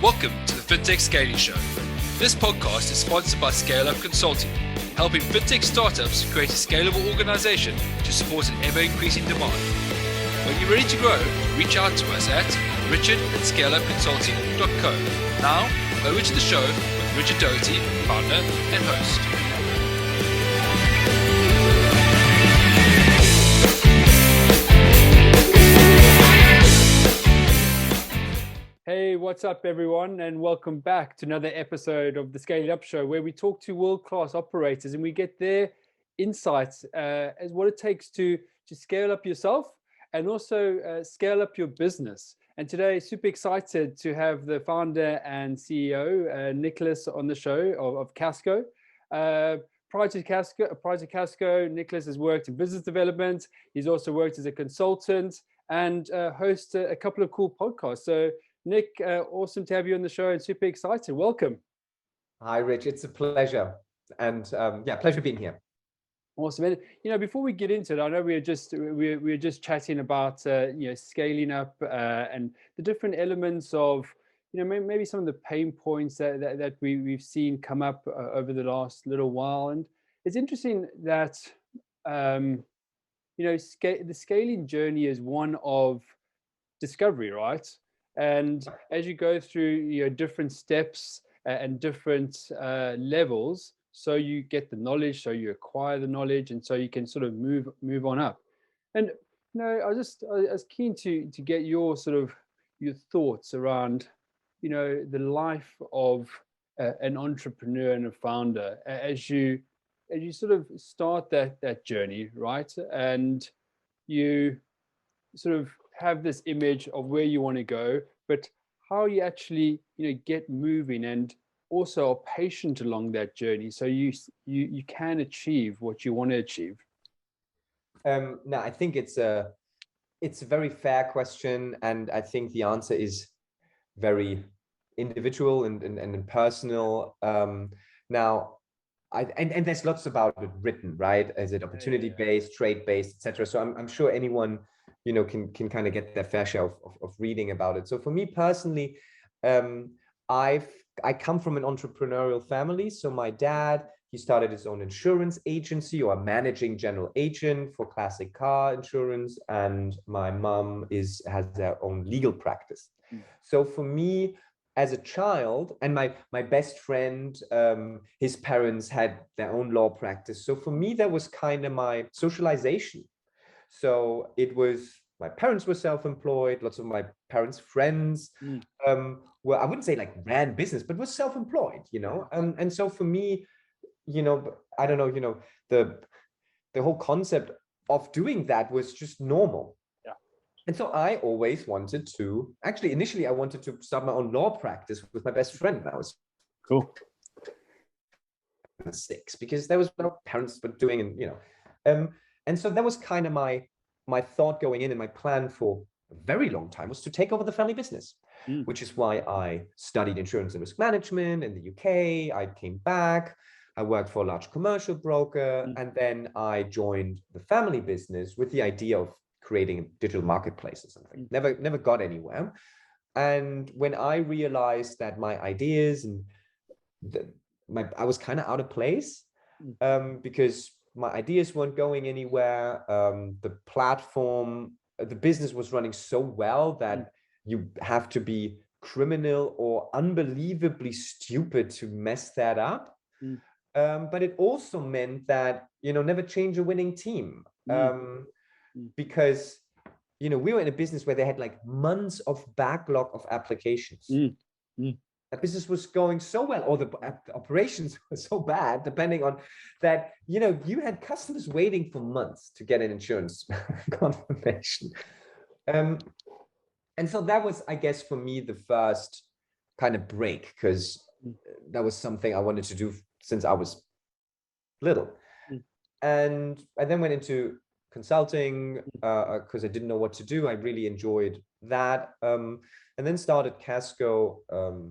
Welcome to the Fintech Scaling Show. This podcast is sponsored by Scale Up Consulting, helping fintech startups create a scalable organization to support an ever-increasing demand. When you're ready to grow, reach out to us at richard@scaleupconsulting.co. Now, over to the show with Richard Doherty, founder and host. Hey, what's up, everyone, and welcome back to another episode of the Scaling Up Show, where we talk to world-class operators and we get their insights as what it takes to scale up yourself and also scale up your business. And today, super excited to have the founder and CEO, Nikolaus, on the show of Kasko. Prior to Kasko, Nikolaus has worked in business development. He's also worked as a consultant and hosts a couple of cool podcasts. So, Nick, awesome to have you on the show and super excited. Welcome. Hi, Rich. It's a pleasure. And pleasure being here. Awesome. And, before we get into it, I know we were just chatting about, scaling up and the different elements of, maybe some of the pain points that we've seen come up over the last little while. And it's interesting that, the scaling journey is one of discovery, right? And as you go through different steps and different levels, so you get the knowledge, so you acquire the knowledge, and so you can sort of move on up. And I was keen to get your thoughts around the life of an entrepreneur and a founder as you sort of start that journey, right? And you sort of have this image of where you want to go, but how you actually get moving and also are patient along that journey, so you can achieve what you want to achieve. No, I think it's a very fair question, and I think the answer is very individual and personal. Now, and there's lots about it written, right? Is it opportunity based, trade based, etc.? So I'm sure anyone can kind of get their fair share of reading about it. So for me personally, I come from an entrepreneurial family. So my dad, he started his own insurance agency, or a managing general agent for classic car insurance, and my mom has their own legal practice. So for me, as a child, and my best friend, his parents had their own law practice. So for me, that was kind of my socialization. So it was, my parents were self-employed. Lots of my parents' friends were, I wouldn't say like ran business, but was self-employed, And so for me, I don't know, the whole concept of doing that was just normal. Yeah. And so I always wanted to, actually, initially I wanted to start my own law practice with my best friend. That was cool. 6, because that was what our parents were doing, and so that was kind of my thought going in, and my plan for a very long time was to take over the family business, which is why I studied insurance and risk management in the UK. I came back, I worked for a large commercial broker, and then I joined the family business with the idea of creating a digital marketplace or something. Never got anywhere. And when I realized that my ideas and I was kind of out of place, because my ideas weren't going anywhere. The platform, the business was running so well that you have to be criminal or unbelievably stupid to mess that up. But it also meant that, never change a winning team. Because, we were in a business where they had like months of backlog of applications. The business was going so well, or the operations were so bad, depending on that, you had customers waiting for months to get an insurance confirmation. And so that was, I guess, for me, the first kind of break, because that was something I wanted to do since I was little. And I then went into consulting because I didn't know what to do. I really enjoyed that. And then started Kasko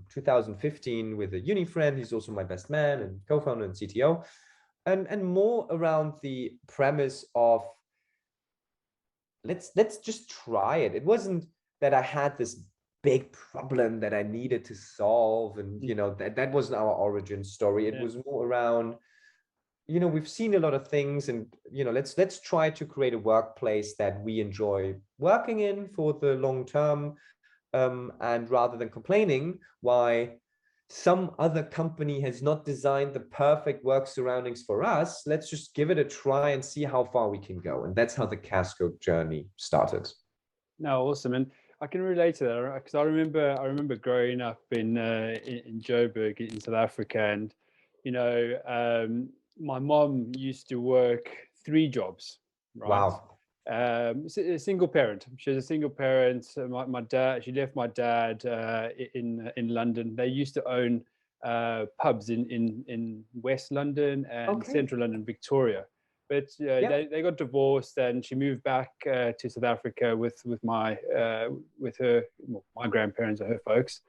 2015 with a uni friend. He's also my best man and co-founder and CTO. And more around the premise of let's just try it. It wasn't that I had this big problem that I needed to solve. And, you know, that wasn't our origin story. It was more around, you know, we've seen a lot of things, and, you know, let's try to create a workplace that we enjoy working in for the long term. And rather than complaining why some other company has not designed the perfect work surroundings for us, let's just give it a try and see how far we can go. And that's how the Kasko journey started. No, awesome. And I can relate to that because I remember growing up in Joburg in South Africa, and you know, my mom used to work 3 jobs, right? Wow. A single parent. She was a single parent. My dad. She left my dad in London. They used to own pubs in West London and Central London, Victoria. But they got divorced, and she moved back to South Africa with my grandparents or her folks,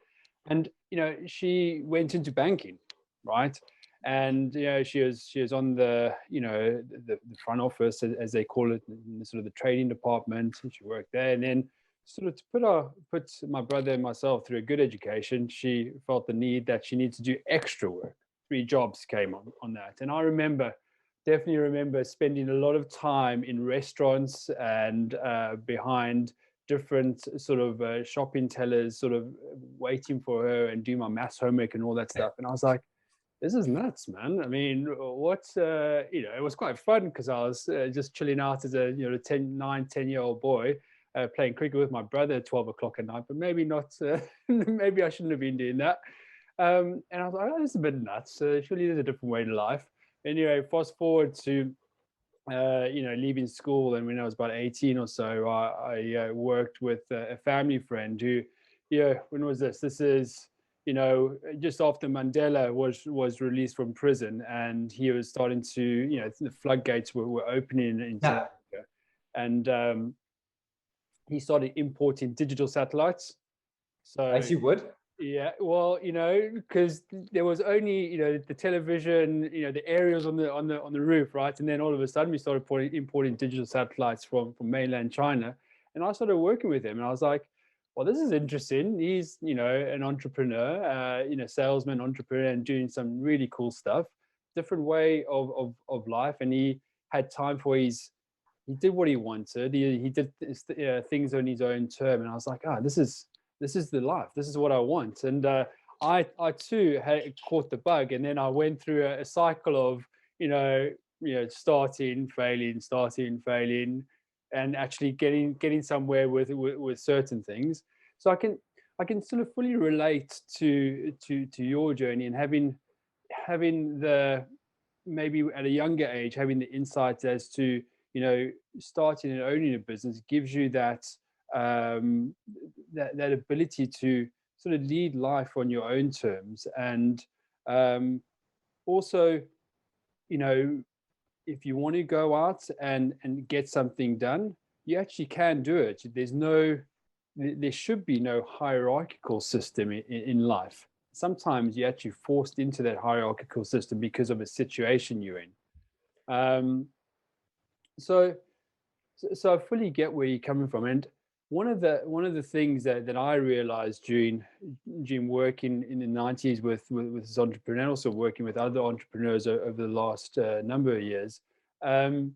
and you know, she went into banking, right? And you know, she was on the, you know, the front office, as they call it, in the sort of the trading department. And she worked there, and then sort of to put my brother and myself through a good education, she felt the need that she needed to do extra work. 3 jobs came on that, and I definitely remember spending a lot of time in restaurants and behind different sort of shopping tellers, sort of waiting for her and doing my maths homework and all that stuff. And I was like, this is nuts, man. I mean, you know, it was quite fun because I was just chilling out as a, you know, 10-year-old boy playing cricket with my brother at 12 o'clock at night, but maybe not, maybe I shouldn't have been doing that. And I was like, oh, this is a bit nuts. Surely there's a different way to life. Anyway, fast forward to, you know, leaving school. And when I was about 18 or so, I worked with a family friend who, you know, when was this? This is, you know, just after Mandela was released from prison, and he was starting to, you know, the floodgates were opening in South Africa, and he started importing digital satellites. So As you would. Yeah, well, you know, because there was only, you know, the television, you know, the aerials on the roof, right? And then all of a sudden we started importing digital satellites from mainland China, and I started working with him, and I was like, well, this is interesting. He's, you know, an entrepreneur, you know, salesman, entrepreneur, and doing some really cool stuff, different way of life, and he had time for he did what he wanted. He did things on his own term, and I was like, this is the life. This is what I want. And I too had caught the bug, and then I went through a cycle of, you know, starting, failing, and actually getting somewhere with certain things. So I can sort of fully relate to your journey, and having the, maybe at a younger age, having the insights as to, you know, starting and owning a business gives you that that ability to sort of lead life on your own terms. And also, you know, if you want to go out and get something done, you actually can do it. There should be no hierarchical system in life. Sometimes you're actually forced into that hierarchical system because of a situation you're in. So I fully get where you're coming from. And one of the things that I realized during working in the 90s with this entrepreneur, also working with other entrepreneurs over the last number of years, you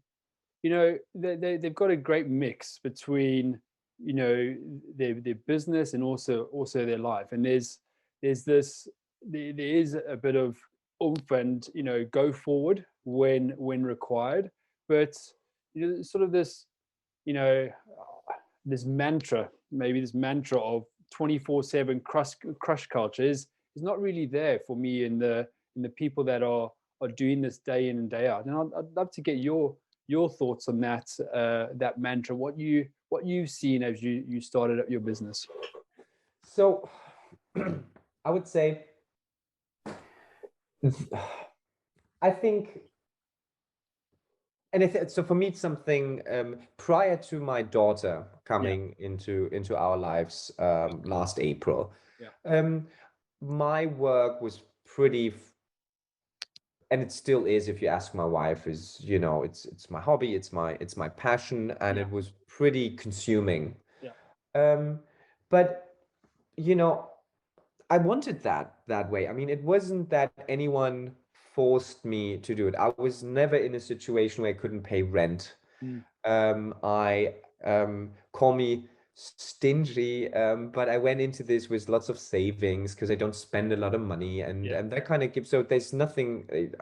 know, they've got a great mix between, you know, their business and also their life. And there is a bit of oomph and, you know, go forward when required, but, you know, sort of this, you know, this mantra of 24/7 crush culture is not really there for me in the people that are doing this day in and day out. And I'd love to get your thoughts on that mantra, what you've seen as you started up your business. So I would say, I think, and so for me, it's something prior to my daughter coming into our lives last April. My work was pretty, and it still is, if you ask my wife, is, you know, it's my hobby, it's my passion, and it was pretty consuming. But you know, I wanted that way. I mean, it wasn't that anyone forced me to do it. I was never in a situation where I couldn't pay rent. Mm. I call me stingy, but I went into this with lots of savings because I don't spend a lot of money, and Yeah. that kind of gives. So there's nothing.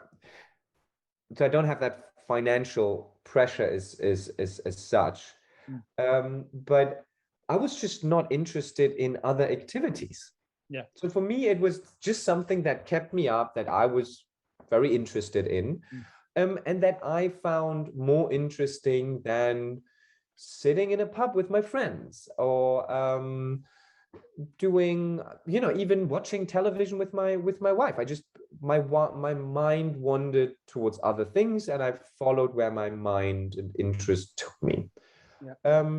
So I don't have that financial pressure as such. Mm. But I was just not interested in other activities. Yeah. So for me, it was just something that kept me up, that I was very interested in, and that I found more interesting than sitting in a pub with my friends, or doing, even watching television with my wife. I just, my mind wandered towards other things, and I followed where my mind and interest took me. Yeah.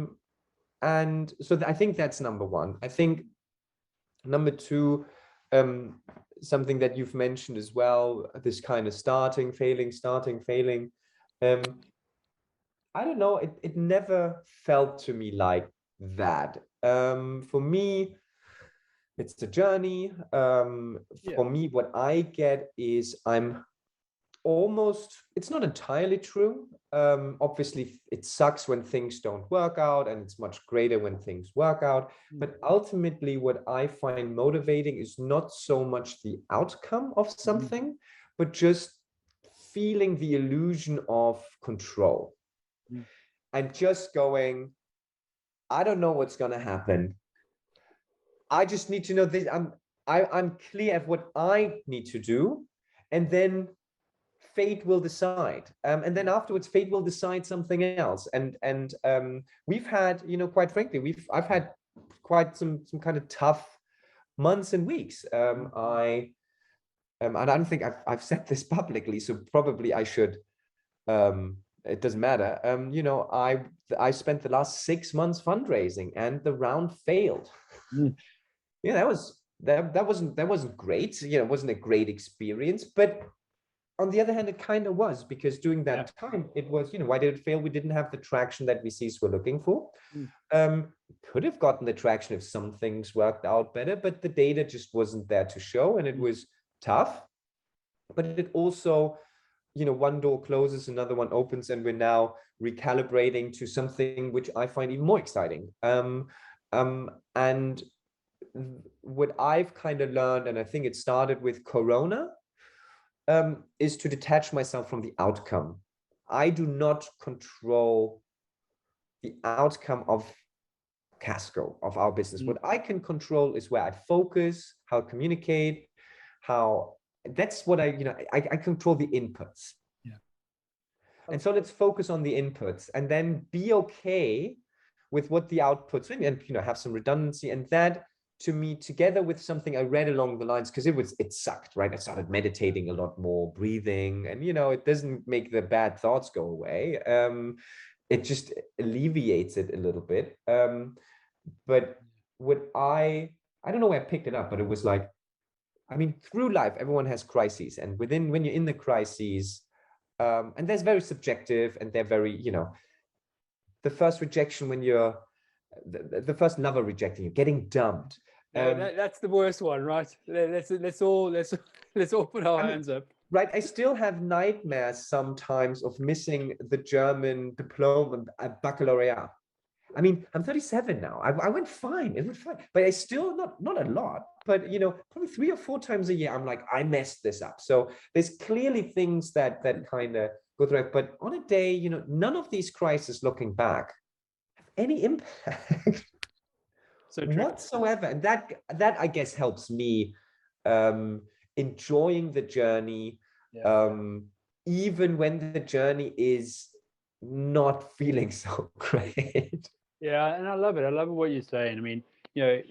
And so I think that's number one. I think number two, something that you've mentioned as well, this kind of starting, failing. I don't know, it never felt to me like that. For me, it's a journey. Yeah. For me, what I get is I'm almost, it's not entirely true. Obviously, it sucks when things don't work out, and it's much greater when things work out. But ultimately, what I find motivating is not so much the outcome of something, but just feeling the illusion of control, Mm. and just going, I don't know what's going to happen. I just need to know this. I'm clear of what I need to do, and then fate will decide. And then afterwards, fate will decide something else. And we've had, quite frankly, I've had quite some kind of tough months and weeks. And I don't think I've said this publicly, so probably I should. It doesn't matter. I spent the last 6 months fundraising, and the round failed. Mm. Yeah, that wasn't great. It wasn't a great experience, but on the other hand, it kind of was, because during that time, it was, why did it fail? We didn't have the traction that VCs were looking for. Could have gotten the traction if some things worked out better, but the data just wasn't there to show, and it was tough. But it also, one door closes, another one opens, and we're now recalibrating to something which I find even more exciting. And what I've kind of learned, and I think it started with Corona, is to detach myself from the outcome. I do not control the outcome of Kasko, of our business. What I can control is where I focus, how I communicate, that's what I control the inputs. Yeah. And so let's focus on the inputs, and then be okay with what the outputs, and have some redundancy. And that, to me, together with something I read along the lines, because it sucked, right? I started meditating a lot more, breathing, and it doesn't make the bad thoughts go away. It just alleviates it a little bit. But what I don't know where I picked it up, but it was like, I mean, through life, everyone has crises, and when you're in the crises, and there's very subjective, and they're very, the first rejection, when you're the first lover rejecting you, getting dumped. That's the worst one, right? Let's all put our hands up. Right, I still have nightmares sometimes of missing the German diploma at baccalaureate. I mean, I'm 37 now. I went fine. It went fine, but I still not a lot. But probably 3 or 4 times a year, I'm like, I messed this up. So there's clearly things that kind of go through it. But on a day, none of these crises, looking back, have any impact whatsoever. And that I guess helps me enjoying the journey, even when the journey is not feeling so great. Yeah, and I love it. I love what you're saying. I mean, I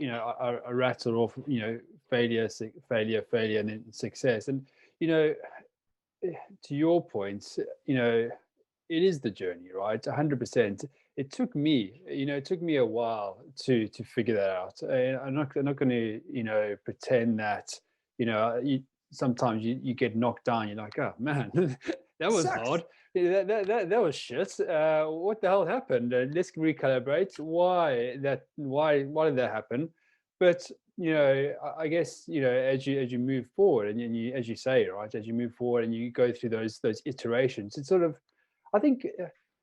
rattle off, failure, and then success. And, to your points, it is the journey, right? 100%. It took me, a while to figure that out. I'm not going to, pretend that, sometimes you get knocked down. You're like, oh man, that was hard. That was shit. What the hell happened? Let's recalibrate. Why did that happen? But I guess, as you move forward and you, as you say, right, as you move forward and you go through those iterations, it's sort of, I think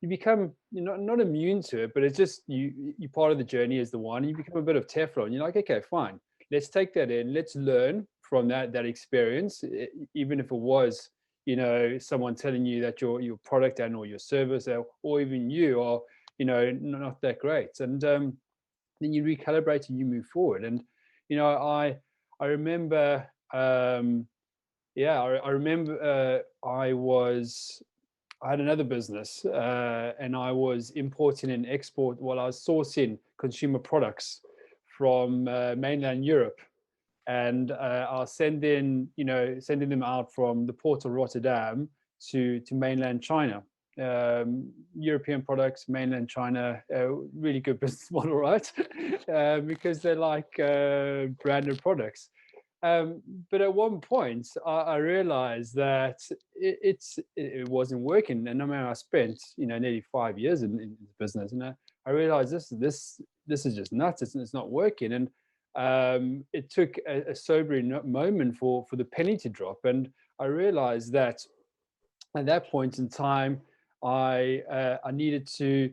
you become, you're not immune to it, but it's just you part of the journey is the one. You become a bit of Teflon. You're like, okay, fine, let's take that in, let's learn from that experience, even if it was, someone telling you that your product and or your service or even you are, not that great, and then you recalibrate and you move forward. And I remember, I remember I had another business, and I was importing and export. Well, I was sourcing consumer products from mainland Europe, and I was sending them out from the port of Rotterdam to mainland China. European products, mainland China, really good business model, right? Because they're like branded products. But at one point, I realized that it wasn't working, and I mean, I spent nearly 5 years in the business, and I realized this is just nuts. It's not working, and it took a sobering moment for the penny to drop, and I realized that at that point in time, I needed to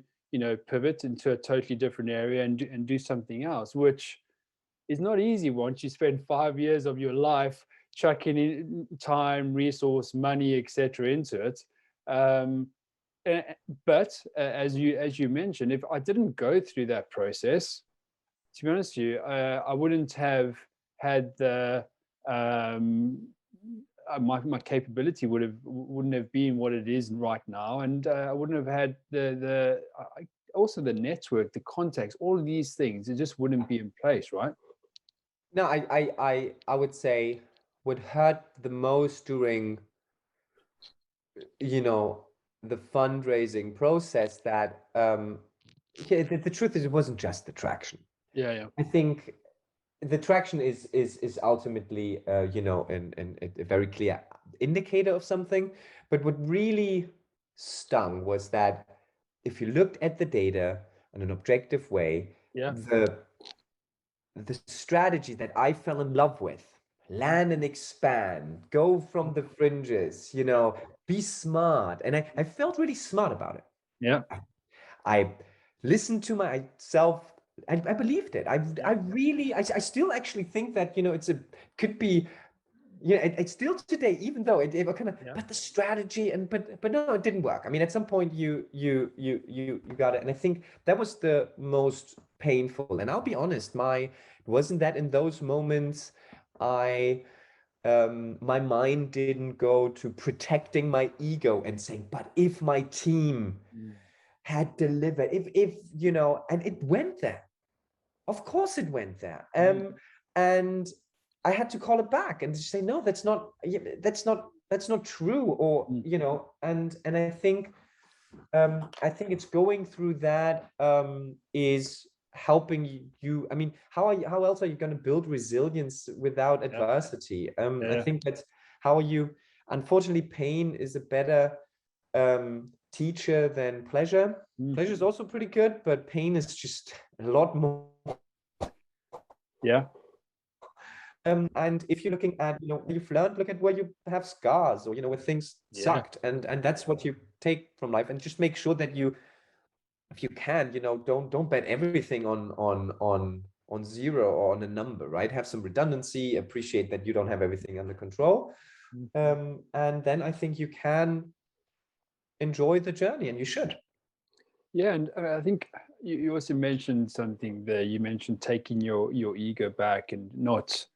pivot into a totally different area and do something else, which is not easy once you spend 5 years of your life chucking in time, resource, money, etc. into it. But as you mentioned, if I didn't go through that process, to be honest with you, I wouldn't have had the my capability wouldn't have been what it is right now, and I wouldn't have had also the network, the contacts, all of these things. It just wouldn't be in place, right? No, I would say what hurt the most during, the fundraising process, that the truth is it wasn't just the traction. Yeah. I think the traction is ultimately a very clear indicator of something, but what really stung was that if you looked at the data in an objective way, Yeah. the strategy that I fell in love with, land and expand, go from the fringes, be smart. And I felt really smart about it. Yeah. I listened to myself. I believed it. I still actually think that, could be, it's still today, even though it kind of, but the strategy but no, it didn't work. I mean, at some point you got it. And I think that was the most painful. And I'll be honest, it wasn't that in those moments, my mind didn't go to protecting my ego and saying, but if my team had delivered, if and it went there. Of course it went there. And I had to call it back and say, no, that's not true. Or, and I think it's going through that is helping you. I mean, how else are you going to build resilience without adversity? I think that's how unfortunately, pain is a better teacher than pleasure. Pleasure is also pretty good, but pain is just a lot more. Yeah. And if you're looking at, you've learned, look at where you have scars, or, where things sucked, and that's what you take from life. And just make sure that if you can, don't bet everything on zero or on a number, right? Have some redundancy, appreciate that you don't have everything under control. And then I think you can enjoy the journey, and you should. Yeah, and I think you also mentioned something there. You mentioned taking your ego back and not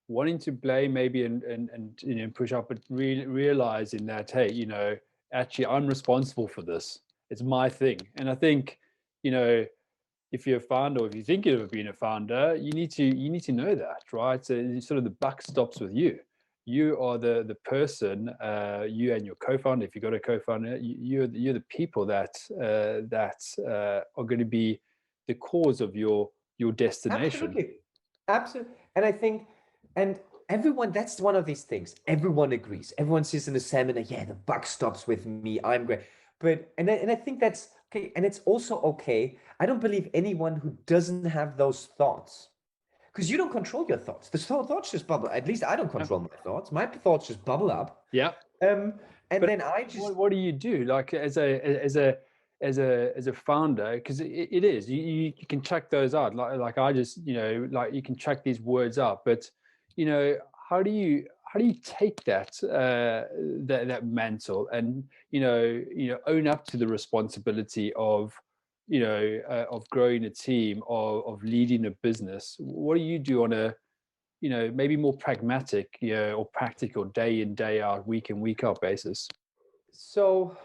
wanting to blame maybe and push up, but realizing that, hey, actually I'm responsible for this. It's my thing. And I think, if you're a founder, or if you think you've ever been a founder, you need to know that, right? So sort of the buck stops with you. You are the person, you and your co-founder, if you've got a co-founder, you're the people that are going to be the cause of your destination. Absolutely. And I think, and everyone, that's one of these things. Everyone agrees. Everyone says in the seminar, yeah, the buck stops with me. I'm great. But, and I think that's okay. And it's also okay. I don't believe anyone who doesn't have those thoughts because you don't control your thoughts. The thoughts just bubble. At least I don't control my thoughts. My thoughts just bubble up. Yeah. And But then I just what do you do, like as a founder? Because it is you can check those out. Like I just, like you can check these words out, but how do you take that that mantle and own up to the responsibility of of growing a team, of leading a business? What do you do on a maybe more pragmatic, or practical, day in, day out, week in, week out basis? so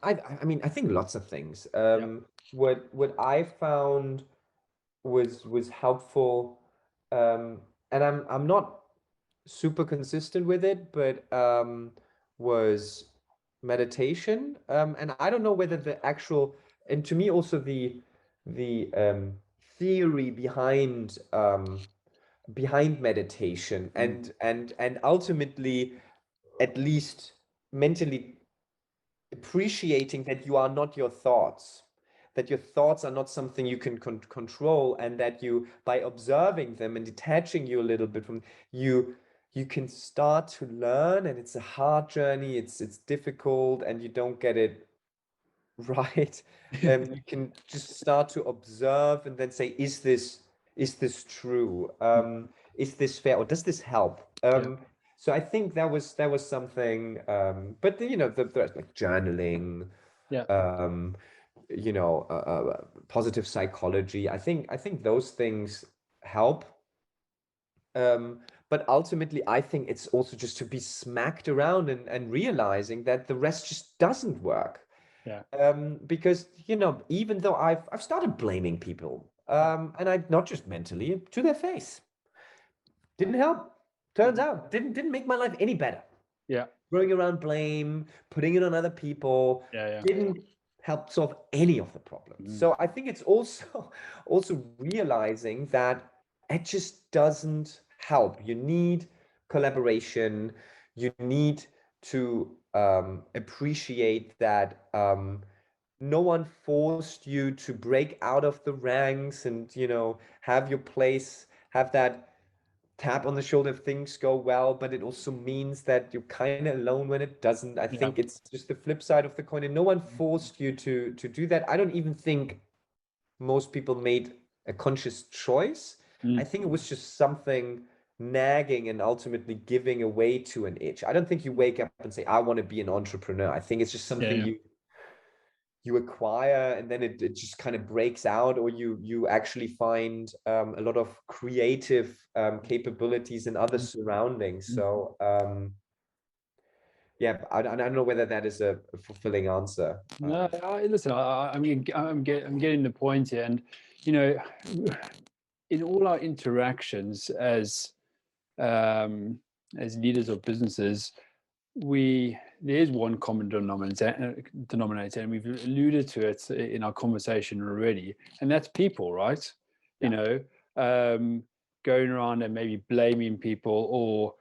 I mean, I think lots of things. What I found was helpful, and I'm not super consistent with it, but was meditation. And I don't know whether the actual, and to me also the theory behind meditation and ultimately, at least mentally, appreciating that you are not your thoughts, that your thoughts are not something you can control, and that you, by observing them and detaching you a little bit from you can start to learn. And it's a hard journey, it's difficult, and you don't get it right. You can just start to observe and then say, is this true? Is this fair, or does this help? Yeah. So I think that was something. But the like journaling, Yeah. um, positive psychology. I think those things help. But ultimately, I think it's also just to be smacked around and realizing that the rest just doesn't work. Yeah. Because even though I've started blaming people, and I, not just mentally, to their face, didn't help. Turns out didn't make my life any better. Yeah. Throwing around blame, putting it on other people, Yeah. didn't help solve any of the problems. So I think it's also also realizing that it just doesn't help. You need collaboration. You need to appreciate that no one forced you to break out of the ranks and have your place, have that tap on the shoulder if things go well. But it also means that you're kind of alone when it doesn't. I Yeah. think it's just the flip side of the coin, and no one forced you to do that. I don't even think most people made a conscious choice. I think it was just something nagging and ultimately giving away to an itch. I don't think you wake up and say, I want to be an entrepreneur. I think it's just something Yeah. you acquire, and then it just kind of breaks out, or you actually find a lot of creative capabilities in other surroundings. So yeah, I don't know whether that is a fulfilling answer. No, listen, I'm getting the point here, and you know, in all our interactions as leaders of businesses, there is one common denominator, and we've alluded to it in our conversation already, and that's people, right? Going around and maybe blaming people, or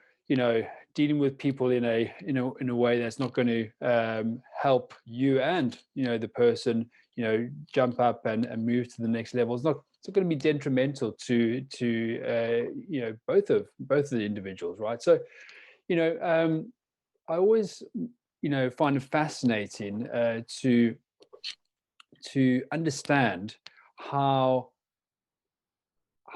dealing with people in a way that's not going to help you and the person jump up and move to the next level. It's not going to be detrimental to both of the individuals, right? So I always find it fascinating to understand how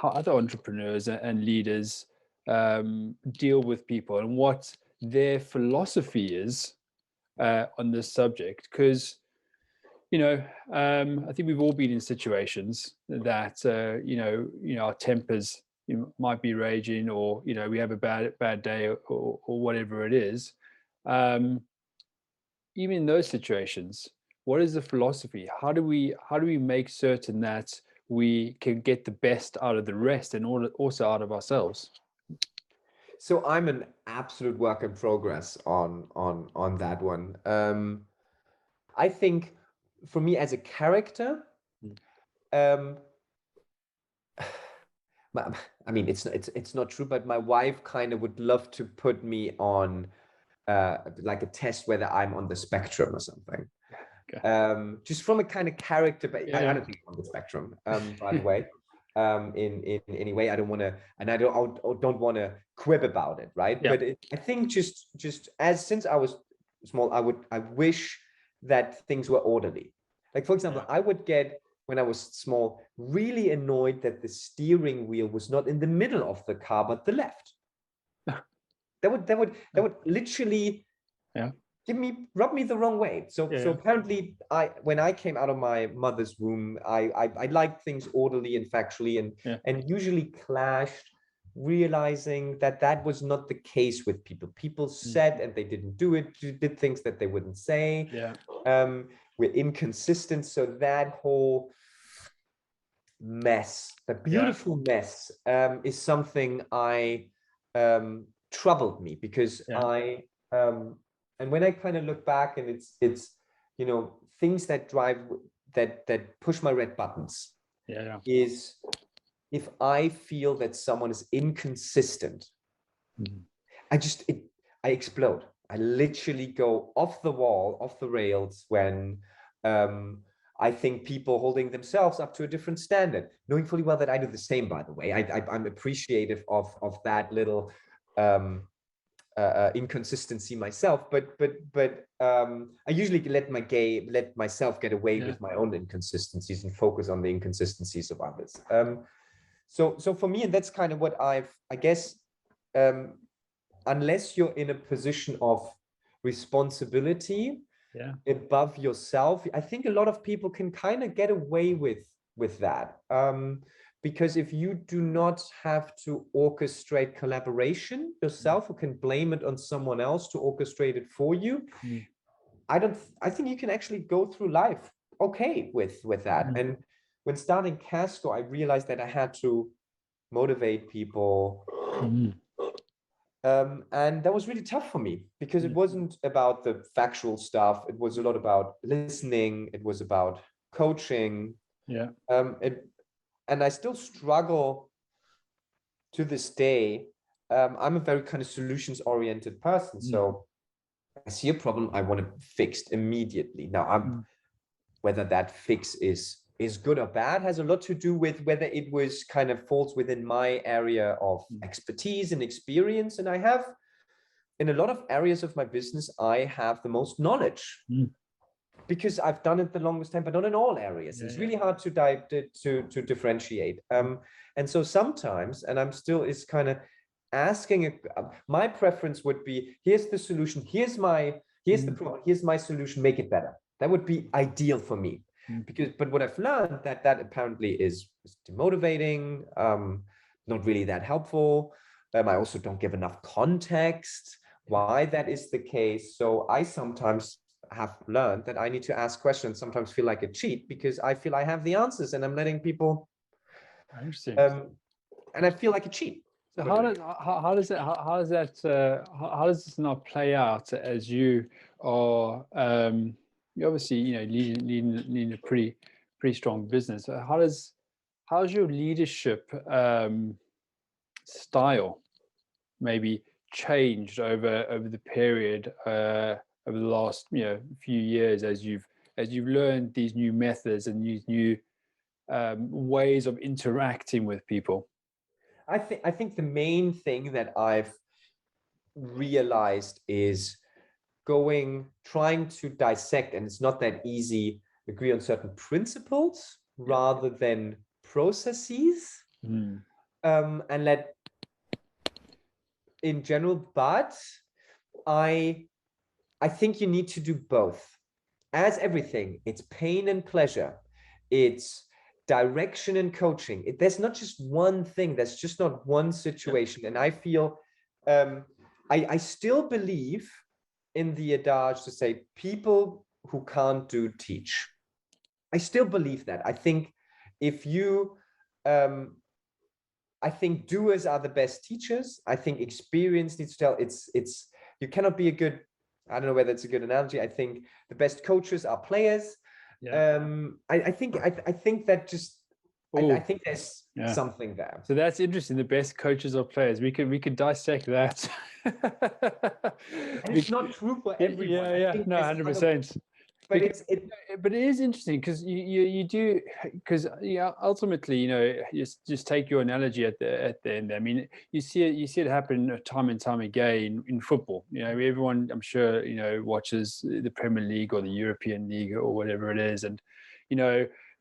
other entrepreneurs and leaders deal with people, and what their philosophy is on this subject. Because I think we've all been in situations that our tempers might be raging, or we have a bad day, or whatever it is. Even in those situations, what is the philosophy? How do we make certain that we can get the best out of the rest, and also out of ourselves? So I'm an absolute work in progress on that one. I think for me as a character, um, I mean, it's not true, but my wife kind of would love to put me on like a test whether I'm on the spectrum or something. Okay. Just from a kind of character, but I Yeah. don't think I'm on the spectrum, by the way. in any way. I don't want to, and I don't want to quib about it, right? Yeah. But I think just since I was small, I wish that things were orderly. Like, for example, I would get, when I was small, really annoyed that the steering wheel was not in the middle of the car but the left. That would literally rub me the wrong way. So apparently, when I came out of my mother's womb, I liked things orderly and factually, and usually clashed, realizing that was not the case with people. People said and they didn't do it, did things that they wouldn't say. We're inconsistent. So that whole mess, the beautiful mess, is something troubled me, because and when I kind of look back, and it's things that that push my red buttons is if I feel that someone is inconsistent, I explode. I literally go off the wall, off the rails, when I think people holding themselves up to a different standard, knowing fully well that I do the same, by the way. I'm appreciative of that little inconsistency myself, but I usually let myself get away with my own inconsistencies and focus on the inconsistencies of others. So for me, and that's kind of what I guess, unless you're in a position of responsibility above yourself, I think a lot of people can kind of get away with that. Because if you do not have to orchestrate collaboration yourself, or can blame it on someone else to orchestrate it for you, I think you can actually go through life okay with that. And when starting Kasko, I realized that I had to motivate people. And that was really tough for me, because it wasn't about the factual stuff. It was a lot about listening. It was about coaching. And I still struggle to this day. I'm a very kind of solutions-oriented person. So I see a problem, I want it fixed immediately. Now, whether that fix is good or bad has a lot to do with whether it was kind of falls within my area of expertise and experience. And I have, in a lot of areas of my business, I have the most knowledge. Because I've done it the longest time, but not in all areas. It's really hard to differentiate. And so sometimes, and I'm still is kind of asking, my preference would be, here's the solution, here's the problem, here's my solution, make it better. That would be ideal for me. But what I've learned that apparently is demotivating, not really that helpful. I also don't give enough context why that is the case. So I sometimes have learned that I need to ask questions, sometimes feel like a cheat, because I feel I have the answers and I'm letting people, and I feel like a cheat. So how does this not play out as you are, you obviously, leading a pretty strong business. So how's your leadership style maybe changed over the period, over the last few years, as you've learned these new methods and these new ways of interacting with people? I think the main thing that I've realized is trying to dissect, and it's not that easy, agree on certain principles rather than processes, and let in general, but I think you need to do both. As everything, it's pain and pleasure. It's direction and coaching. There's not just one thing. There's just not one situation. And I feel, I still believe in the adage to say, people who can't do, teach. I still believe that. I think if you, I think doers are the best teachers. I think experience needs to tell. You cannot be a good, I don't know whether it's a good analogy. I think the best coaches are players. I think that just, I think there's something there. So that's interesting. The best coaches are players. We could dissect that. And it's not true for everyone. No, 100%. but but it is interesting because you do, because ultimately, just take your analogy at the end. I mean, you see it happen time and time again in football. Everyone, I'm sure, watches the Premier League or the European League or whatever it is, and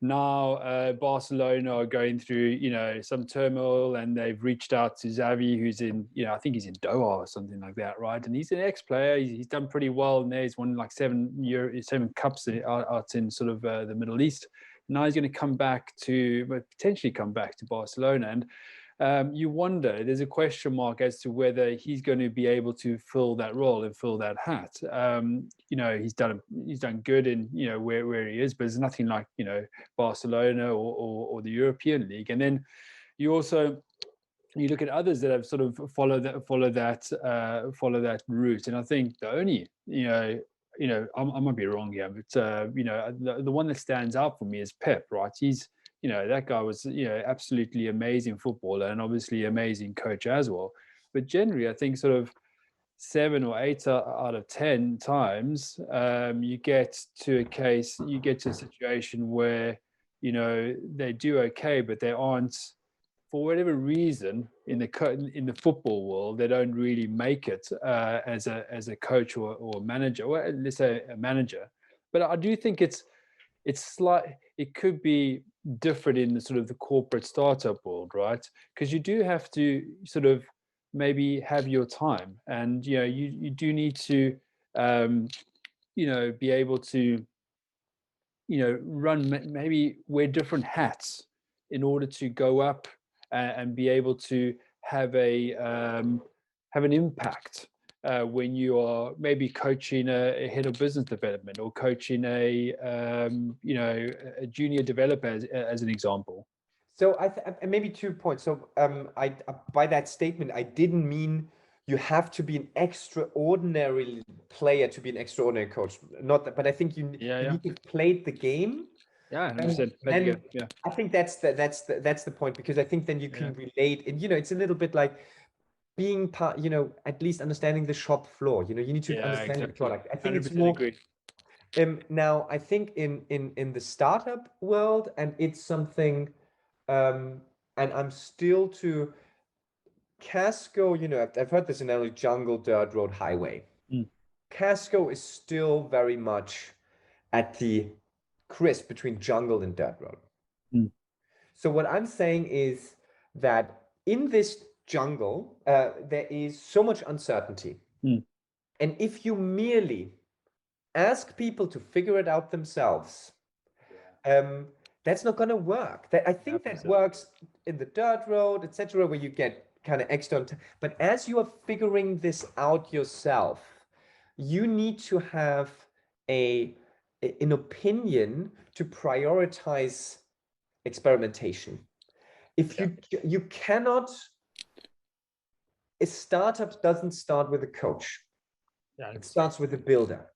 now Barcelona are going through some turmoil, and they've reached out to Xavi, who's in I think he's in Doha or something like that, right? And he's an ex-player. He's done pretty well, and he's won like 7 cups out in sort of the Middle East. Now he's going to potentially come back to Barcelona, and you wonder, there's a question mark as to whether he's going to be able to fill that role and fill that hat. He's done good in where he is, but there's nothing like Barcelona or the European League. And then you look at others that have sort of followed that route. And I think the only I might be wrong here, but the one that stands out for me is Pep, right? He's that guy was absolutely amazing footballer and obviously amazing coach as well. But generally, I think sort of 7 or 8 out of 10 times, you get to a situation where they do okay, but they aren't, for whatever reason, in the football world, they don't really make it as a coach or a manager, or let's say a manager. But I do think it could be different in the sort of the corporate startup world, right? Because you do have to sort of maybe have your time, and you do need to be able to maybe wear different hats in order to go up and be able to have an impact when you are maybe coaching a head of business development or coaching a junior developer as an example. So maybe 2 points. So I by that statement, I didn't mean you have to be an extraordinary player to be an extraordinary coach. Not that, but I think you need to play the game. Yeah, 100%. Then I think that's the point, because I think then you can relate, and it's a little bit like being part, at least understanding the shop floor. You need to understand the product. I think it's more. Agree. Now I think in the startup world, and it's something, and I'm still to Kasko. I've heard this analogy: jungle, dirt road, highway. Kasko is still very much at the crisp between jungle and dirt road. So what I'm saying is that in this jungle, there is so much uncertainty. And if you merely ask people to figure it out themselves, that's not going to work. I think that works in the dirt road, etc., where you get kind of external. But as you are figuring this out yourself, you need to have an opinion to prioritize experimentation. If you cannot, a startup doesn't start with a coach. It starts with a builder.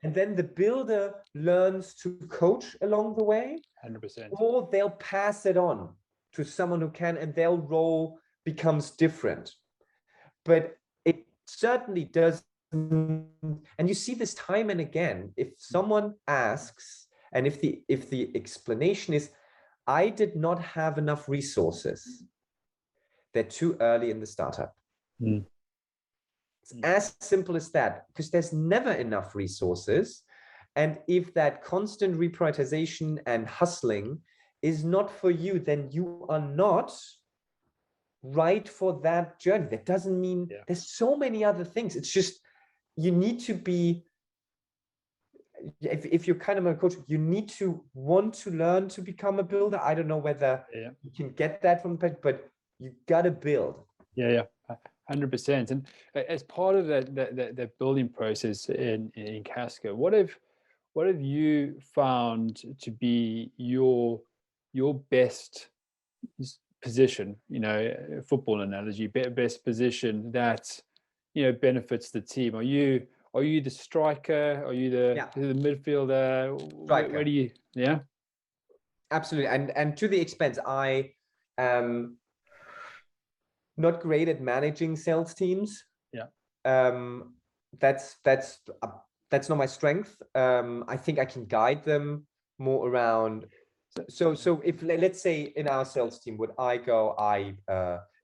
And then the builder learns to coach along the way. 100%. Or they'll pass it on to someone who can, and their role becomes different. But it certainly does, and you see this time and again. If someone asks, and if the explanation is, I did not have enough resources, they're too early in the startup. It's as simple as that, because there's never enough resources. And if that constant reprioritization and hustling is not for you, then you are not right for that journey. That doesn't mean there's so many other things. It's just, you need to be, if you're kind of a coach, you need to want to learn to become a builder. I don't know whether you can get that from the, but you got to build. 100%. And as part of that building process in Kasko, what have you found to be your best position, football analogy, best position that benefits the team? Are you the striker? Are you the midfielder? Where do you? Absolutely. And to the expense, I am not great at managing sales teams. That's that's not my strength. I think I can guide them more around. So if let's say in our sales team, would I go, I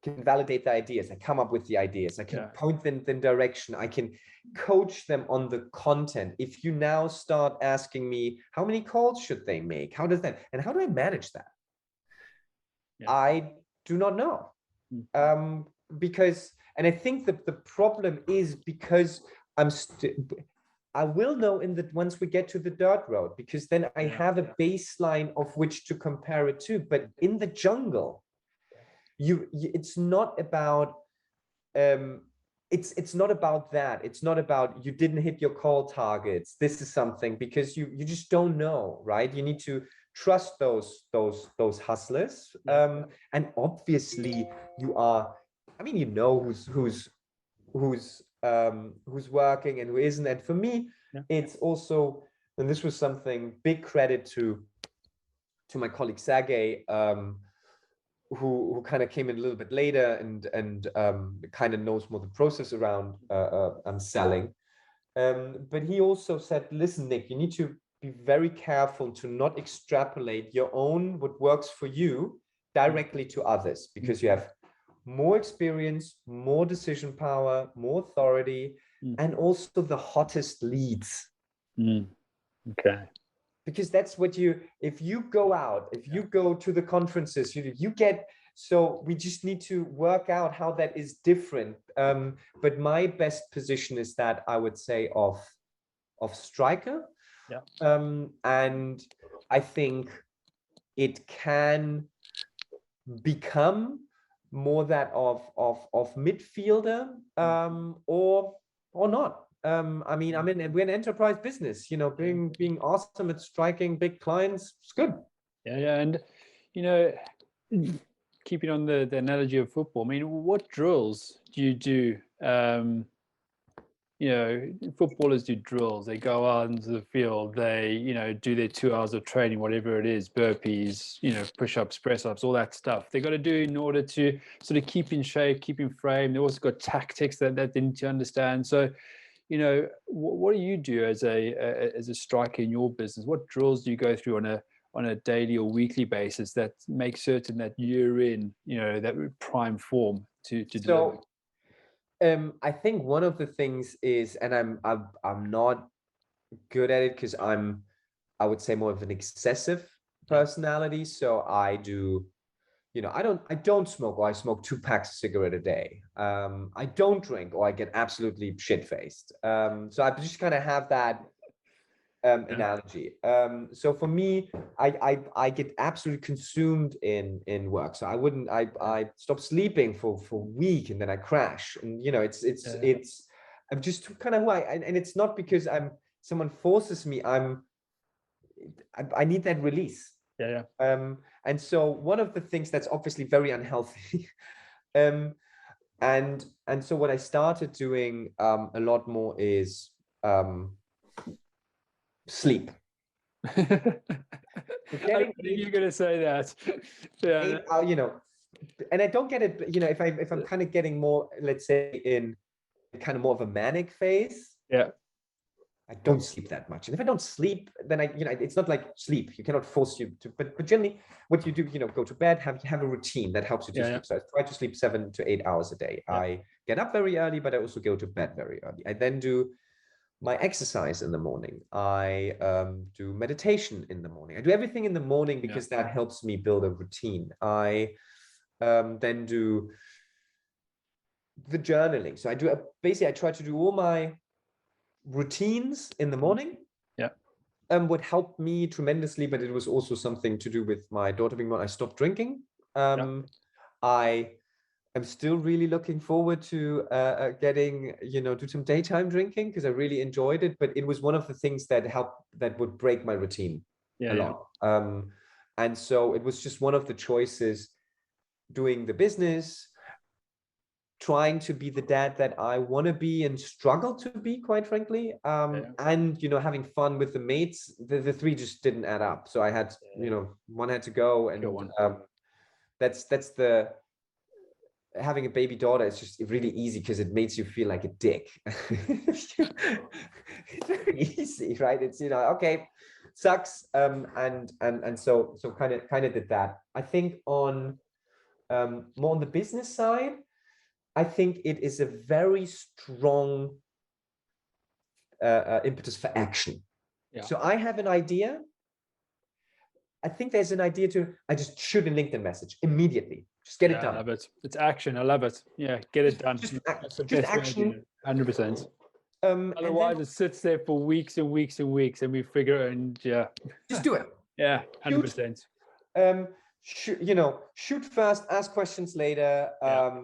can validate the ideas, I come up with the ideas, I can point them in direction, I can coach them on the content. If you now start asking me, how many calls should they make? How does that, and how do I manage that? I do not know. Because, and I think that the problem is because I will know in the once we get to the dirt road, because then I have a baseline of which to compare it to. But in the jungle, it's not about it's not about that. It's not about you didn't hit your call targets. This is something because you just don't know, right? You need to trust those hustlers. And obviously you are, I mean, you know who's working and who isn't. And for me, it's also, and this was something, big credit to my colleague Sergey, who kind of came in a little bit later and kind of knows more the process around selling. But he also said, listen, Nick, you need to be very careful to not extrapolate your own, what works for you, directly to others, because you have more experience, more decision power, more authority, and also the hottest leads. Okay. Because that's what if you go out, if you go to the conferences, you get, so we just need to work out how that is different. But my best position is that I would say of striker. And I think it can become more that of midfielder, or not. I mean, we're an enterprise business, being awesome at striking big clients. It's good. And keeping on the analogy of football, I mean, what drills do you do? Footballers do drills. They go out into the field, they do their 2 hours of training, whatever it is, burpees, push-ups, press-ups, all that stuff they got to do in order to sort of keep in shape, keep in frame. They also got tactics that they need to understand. So what do you do as a striker in your business? What drills do you go through on a daily or weekly basis that make certain that you're in that prime form to deliver? I think one of the things is, and I'm not good at it because I would say more of an excessive personality. So I do, I don't smoke, or I smoke 2 packs of cigarette a day. I don't drink, or I get absolutely shit-faced. So I just kind of have that analogy. So for me, I get absolutely consumed in work. So I stop sleeping for a week, and then I crash. And it's I'm just kind of who and it's not because someone forces me. I need that release. And so one of the things that's obviously very unhealthy, and so what I started doing a lot more is sleep. You're going to say that. And I don't get it, if I'm kind of getting more, let's say, in kind of more of a manic phase, I don't sleep that much. And if I don't sleep, then it's not like sleep, you cannot force you to, but generally what you do, go to bed, have a routine that helps you to sleep. So I try to sleep 7 to 8 hours a day. I get up very early, but I also go to bed very early. I then do my exercise in the morning. I do meditation in the morning. I do everything in the morning because that helps me build a routine. I then do the journaling. So I do basically, I try to do all my routines in the morning. What helped me tremendously, but it was also something to do with my daughter being born. I stopped drinking. I'm still really looking forward to getting, do some daytime drinking, because I really enjoyed it. But it was one of the things that would break my routine a lot. And so it was just one of the choices, doing the business, trying to be the dad that I want to be and struggle to be, quite frankly. And, having fun with the mates, the 3 just didn't add up. So I had, one had to go, and that's having a baby daughter is just really easy because it makes you feel like a dick. It's very easy, right? It's, okay, sucks. And so kind of did that. I think on more on the business side, I think it is a very strong impetus for action. Yeah. So I have an idea. I think there's an idea I just shoot a LinkedIn message immediately. Just get it done. I love it. It's action. I love it. Yeah, get it done. Just That's the best way to do action. it. 100%. And Otherwise, then it sits there for weeks and weeks and weeks, and we figure and yeah, just do it. yeah, 100%. Shoot first, ask questions later. Yeah.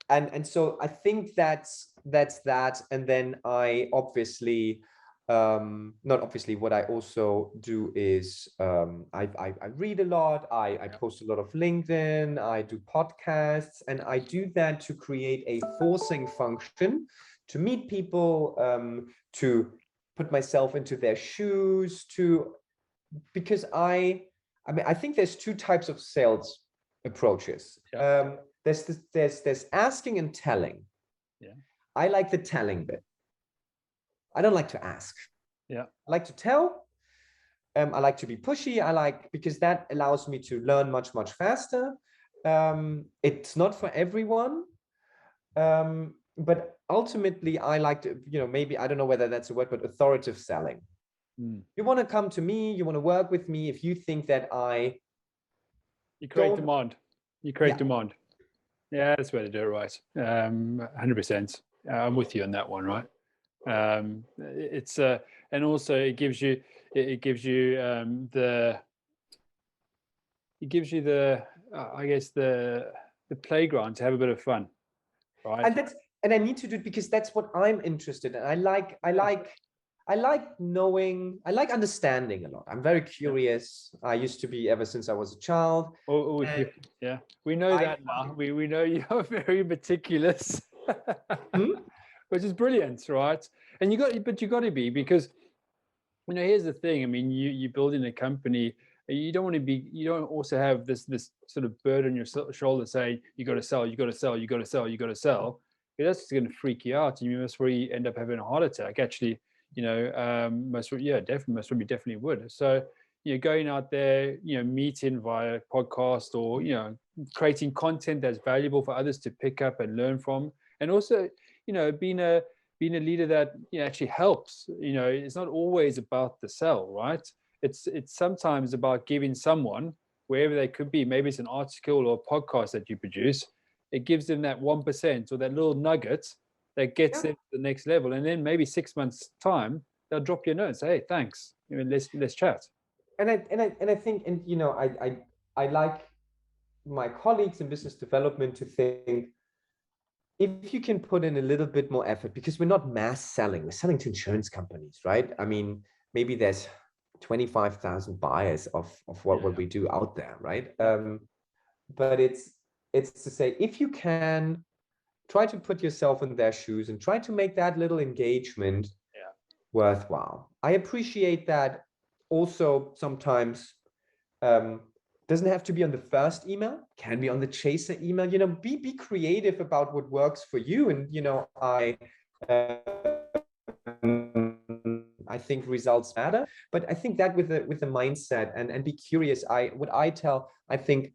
And so I think that's that. And then I obviously, not obviously, what I also do is I read a lot. I post a lot of LinkedIn. I do podcasts, and I do that to create a forcing function to meet people, to put myself into their shoes, because I think there's two types of sales approaches. Yeah. There's asking and telling. Yeah. I like the telling bit. I don't like to ask. Yeah. I like to tell. I like to be pushy. Because that allows me to learn much faster. It's not for everyone. But ultimately, I like to, maybe, I don't know whether that's a word, but authoritative selling. You want to come to me, you want to work with me if you think that you create demand. You create demand. Yeah, that's the way to do it, right? 100%. I'm with you on that one, right? It's and also it gives you the I guess the playground to have a bit of fun, right? And I need to do it because that's what I'm interested in. I like knowing, I like understanding a lot. I'm very curious. I used to be ever since I was a child. Yeah, we know that now. We know you're very meticulous, which is brilliant, right? And you got to be, because here's the thing. I mean, you building a company. You don't want to be. You don't also have this sort of burden on your shoulder saying you got to sell, you got to sell, you got to sell, you got to sell. That's just going to freak you out, and you must really end up having a heart attack. Actually, most definitely would. So, going out there, meeting via podcast or creating content that's valuable for others to pick up and learn from, and also, being a leader that actually helps. It's not always about the sell, right? It's sometimes about giving someone, wherever they could be, maybe it's an article or a podcast that you produce, it gives them that 1% or that little nugget that gets them to the next level. And then maybe 6 months time, they'll drop you a note and say, hey, thanks. Let's chat. And I think, I like my colleagues in business development to think, if you can put in a little bit more effort, because we're not mass selling, we're selling to insurance companies, right? I mean, maybe there's 25,000 buyers of what we do out there, right? But it's to say, if you can try to put yourself in their shoes and try to make that little engagement worthwhile. I appreciate that. Also, sometimes doesn't have to be on the first email, can be on the chaser email. Be creative about what works for you. And I think results matter, but I think that with the mindset and be curious. I think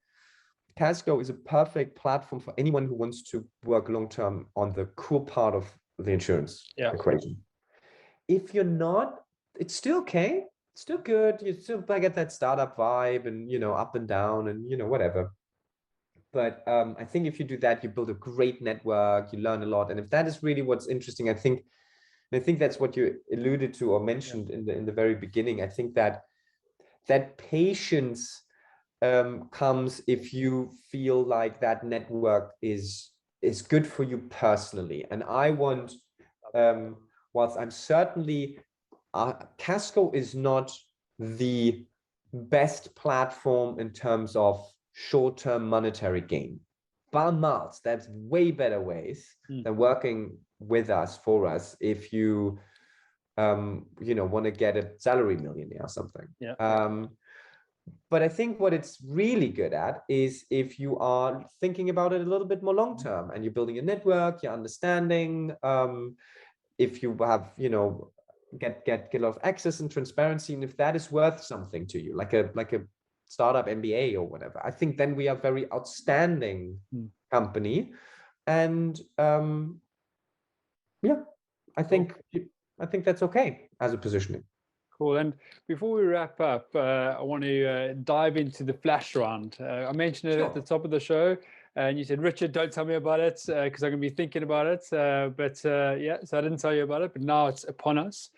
Kasko is a perfect platform for anyone who wants to work long term on the cool part of the insurance equation. If you're not, it's still okay. It's still good. You still get that startup vibe and up and down and whatever. But I think if you do that, you build a great network. You learn a lot, and if that is really what's interesting, I think that's what you alluded to or mentioned in the very beginning. I think that patience comes if you feel like that network is good for you personally. And I want, whilst I'm certainly, Kasko is not the best platform in terms of short-term monetary gain. By miles, there's way better ways than working with us, for us, if you want to get a salary millionaire or something. But I think what it's really good at is if you are thinking about it a little bit more long term and you're building a network, you're understanding, if you have, get a lot of access and transparency, and if that is worth something to you, like a startup MBA or whatever, I think then we are very outstanding company. And yeah, I think that's okay as a positioning. Cool. And before we wrap up, I want to dive into the flash round. I mentioned it at the top of the show, and you said, Richard, don't tell me about it because I'm going to be thinking about it. Yeah, so I didn't tell you about it, but now it's upon us.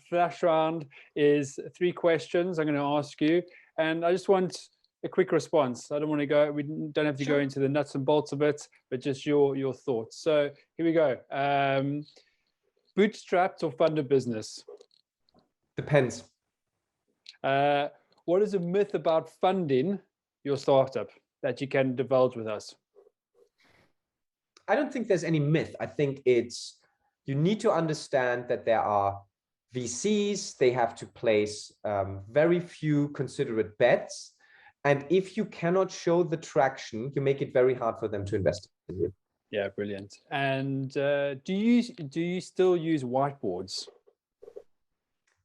Flash round is 3 questions I'm going to ask you, and I just want a quick response. I don't want to go, we don't have to go into the nuts and bolts of it, but just your thoughts. So here we go. Bootstrapped or funded business? Depends. What is a myth about funding your startup that you can divulge with us? I don't think there's any myth. I think it's, you need to understand that there are VCs, they have to place very few considerate bets. And if you cannot show the traction, you make it very hard for them to invest in you. Yeah, brilliant. And do you still use whiteboards?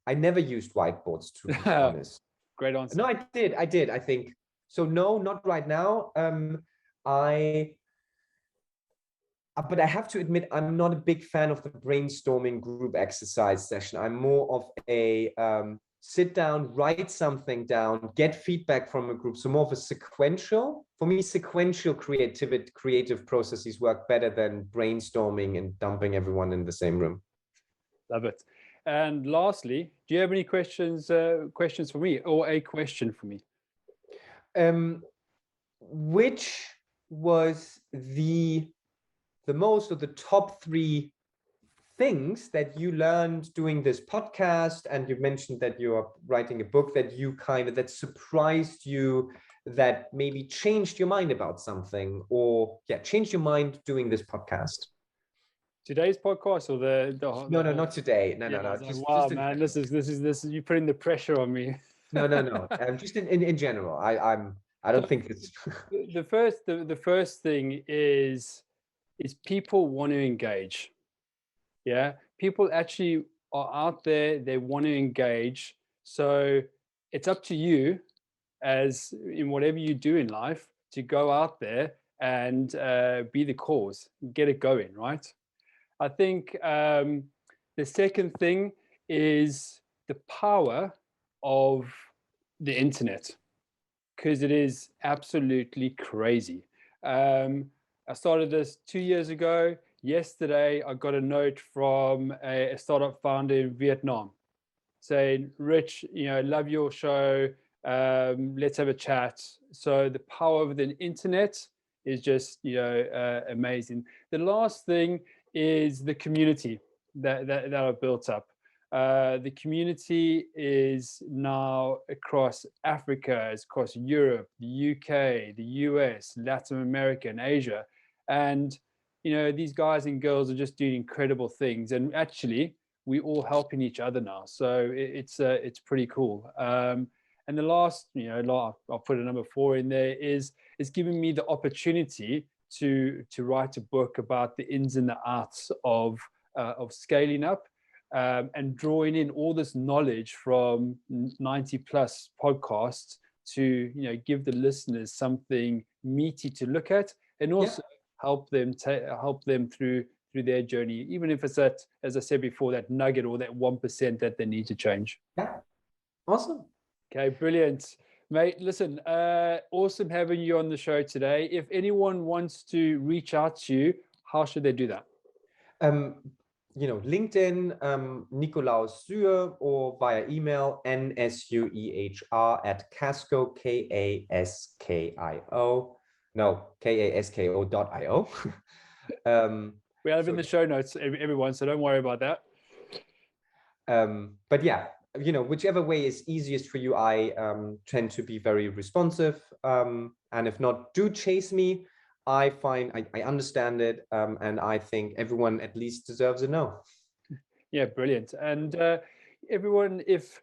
I never used whiteboards, to be honest. Great answer. No, I did. I think so. No, not right now. But I have to admit, I'm not a big fan of the brainstorming group exercise session. I'm more of a sit down, write something down, get feedback from a group. So more of a sequential. For me, sequential creative processes work better than brainstorming and dumping everyone in the same room. Love it. And lastly, do you have any questions for me, or a question for me? Which was the most, or the top 3 things that you learned doing this podcast? And you mentioned that you are writing a book, that you that surprised you, that maybe changed your mind about something, or changed your mind doing this podcast. Today's podcast, or the no, not today. No. Wow, man, this is you putting the pressure on me. No. Just in general. I don't think it's the first thing is people want to engage. Yeah, people actually are out there, they want to engage. So it's up to you, as in whatever you do in life, to go out there and be the cause, get it going, right? I think the second thing is the power of the internet, because it is absolutely crazy. I started this 2 years ago. Yesterday, I got a note from a startup founder in Vietnam saying, Rich, love your show. Let's have a chat. So the power of the internet is just, amazing. The last thing is the community that I've built up. The community is now across Africa, it's across Europe, the UK, the US, Latin America, and Asia. And, these guys and girls are just doing incredible things. And actually, we're all helping each other now. So it's pretty cool. And the last, I'll put a number 4 in there, is giving me the opportunity to write a book about the ins and the outs of scaling up, and drawing in all this knowledge from 90 plus podcasts to give the listeners something meaty to look at, and also help them through their journey, even if it's that, as I said before, that nugget or that 1% that they need to change. Yeah, awesome. Okay, brilliant. Mate, listen, awesome having you on the show today. If anyone wants to reach out to you, how should they do that? LinkedIn, Nikolaus Suhr, or via email, nsuehr@Kasko, Kaskio. No, Kasko.io. We have it in the show notes, everyone, so don't worry about that. But yeah, whichever way is easiest for you. I tend to be very responsive. And if not, do chase me. I understand it. And I think everyone at least deserves a no. Yeah, brilliant. And everyone, if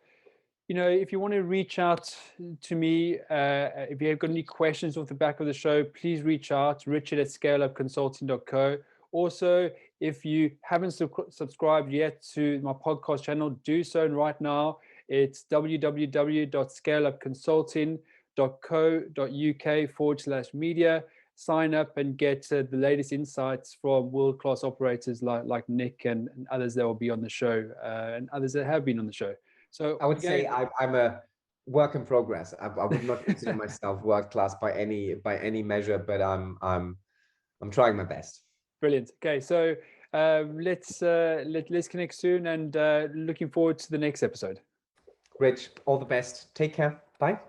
if you want to reach out to me, if you have got any questions off the back of the show, please reach out, richard@scaleupconsulting.co. Also, if you haven't subscribed yet to my podcast channel, do so right now. It's www.scaleupconsulting.co.uk/media. Sign up and get the latest insights from world-class operators like Nick and others that will be on the show, and others that have been on the show. So I would say I'm a work in progress. I would not consider myself world class by any measure, but I'm trying my best. Brilliant. Okay, so let's connect soon, and looking forward to the next episode. Rich, all the best. Take care. Bye.